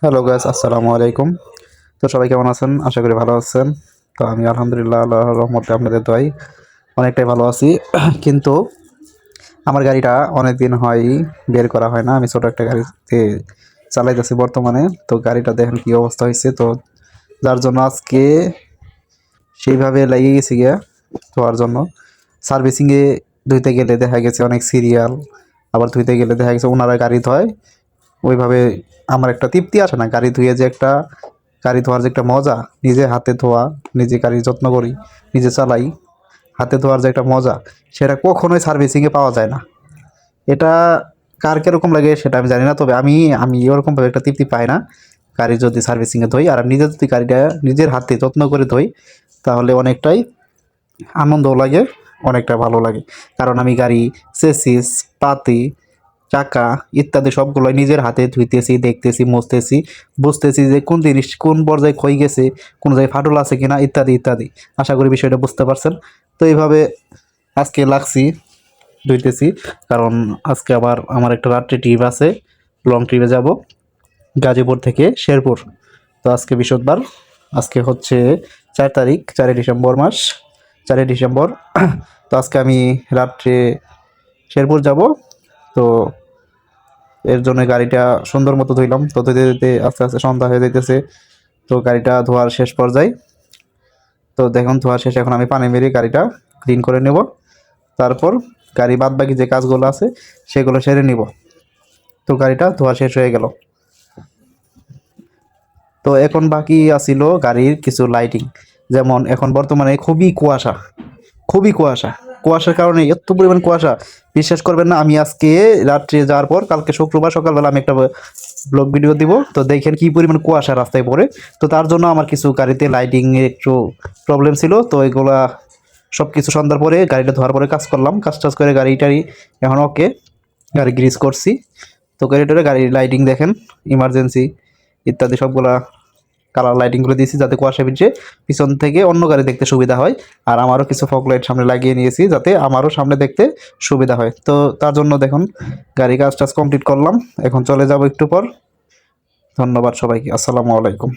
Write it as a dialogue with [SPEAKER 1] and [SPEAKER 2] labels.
[SPEAKER 1] Hello guys, আসসালামু আলাইকুম। তো সবাই কেমন আছেন? আশা করি ভালো আছেন। তো আমি আলহামদুলিল্লাহ আল্লাহর রহমতে আপনাদের দোয়ায় অনেকটাই ভালো আছি। কিন্তু আমার গাড়িটা অনেক দিন হয় বের করা হয় না। আমি ছোট একটা গাড়িতে চালাইতেছি বর্তমানে। তো গাড়িটা দেখেন কি অবস্থা হয়েছে। তো যার জন্য আজকে সেইভাবে লেগে গেছি গিয়া ধোয়ার জন্য। সার্ভিসিংয়ে ধুইতে গেলে দেখা গেছে অনেক সিরিয়াল, আবার ধুইতে গেলে দেখা গেছে ওনারা গাড়ি ধোয় ওইভাবে। আমার একটা তৃপ্তি আসে না গাড়ি ধুয়ে, যে একটা গাড়ি ধোয়ার যে একটা মজা, নিজে হাতে ধোয়া, নিজে গাড়ির যত্ন করি, নিজে চালাই, হাতে ধোয়ার যে একটা মজা, সেটা কখনোই সার্ভিসিংয়ে পাওয়া যায় না। এটা কার কীরকম লাগে সেটা আমি জানি না, তবে আমি আমি ওরকমভাবে একটা তৃপ্তি পাই না গাড়ি যদি সার্ভিসিংয়ে ধোই। আর নিজে যদি গাড়িটা নিজের হাতে যত্ন করে ধোই তাহলে অনেকটাই আনন্দও লাগে, অনেকটা ভালো লাগে। কারণ আমি গাড়ি চেসিস, পাতি, চাকা ইত্যাদি সবগুলোই নিজের হাতে ধুইতেছি, দেখতেছি, মুছতেছি, বুঝতেছি যে কোন জিনিস কোন পর্যায়ে ক্ষয়ে গেছে, কোন জায়গায় ফাটল আছে কিনা, ইত্যাদি ইত্যাদি। আশা করি বিষয়টা বুঝতে পারছেন। তো এইভাবে আজকে লাগছি ধুইতেছি, কারণ আজকে আবার আমার একটা রাত্রি ট্রিপ আছে। লং ট্রিপে যাব গাজীপুর থেকে শেরপুর। তো আজকে বৃহস্পতিবার, আজকে হচ্ছে 4 তারিখ, 4 ডিসেম্বর মাস, 4 ডিসেম্বর। তো আজকে আমি রাত্রে শেরপুর যাব। তো এর জন্য গাড়িটা সুন্দর মতো ধুইলাম। তো ধুইতে ধুইতে আস্তে আস্তে সন্ধ্যা হয়ে যাইতেছে। তো গাড়িটা ধোয়ার শেষ পর্যায়ে। তো দেখুন ধোয়া শেষ, এখন আমি পানি মেরে গাড়িটা ক্লিন করে নেব। তারপর গাড়ি বাদ বাকি যে কাজগুলো আছে সেগুলো সেরে নিব। তো গাড়িটা ধোয়া শেষ হয়ে গেল। তো এখন বাকি আছিল গাড়ির কিছু লাইটিং। যেমন এখন বর্তমানে খুবই কুয়াশা, খুবই কুয়াশা। কুয়াশার কারণে এত পরিমাণ কুয়াশা, বিশ্বাস করবেন না। আমি আজকে রাত্রে যাওয়ার পর কালকে শুক্রবার সকালবেলা আমি একটা ব্লগ ভিডিও দিব। তো দেখেন কি পরিমাণ কুয়াশা রাস্তায় পড়ে। তো তার জন্য আমার কিছু গাড়িতে লাইটিং এর একটু প্রবলেম ছিল। তো এগুলা সব কিছু সন্ধ্যার পরে গাড়িটা ধোয়ার পরে কাজ করলাম, কাজ টাজ করে গাড়িটারি এখন ওকে, গাড়ি গ্রিজ করছি। তো গাড়িটারে গাড়ির লাইটিং দেখেন, ইমার্জেন্সি ইত্যাদি সবগুলা কালার লাইটিংগুলো দিয়েছি যাতে কুয়াশা ভিজে পিছন থেকে অন্য গাড়ি দেখতে সুবিধা হয়। আর আমারও কিছু ফগ লাইট সামনে লাগিয়ে নিয়েছি যাতে আমারও সামনে দেখতে সুবিধা হয়। তো তার জন্য দেখুন গাড়ি কাজ টাজ কমপ্লিট করলাম, এখন চলে যাব একটু পর। ধন্যবাদ সবাইকে, আসসালামু আলাইকুম।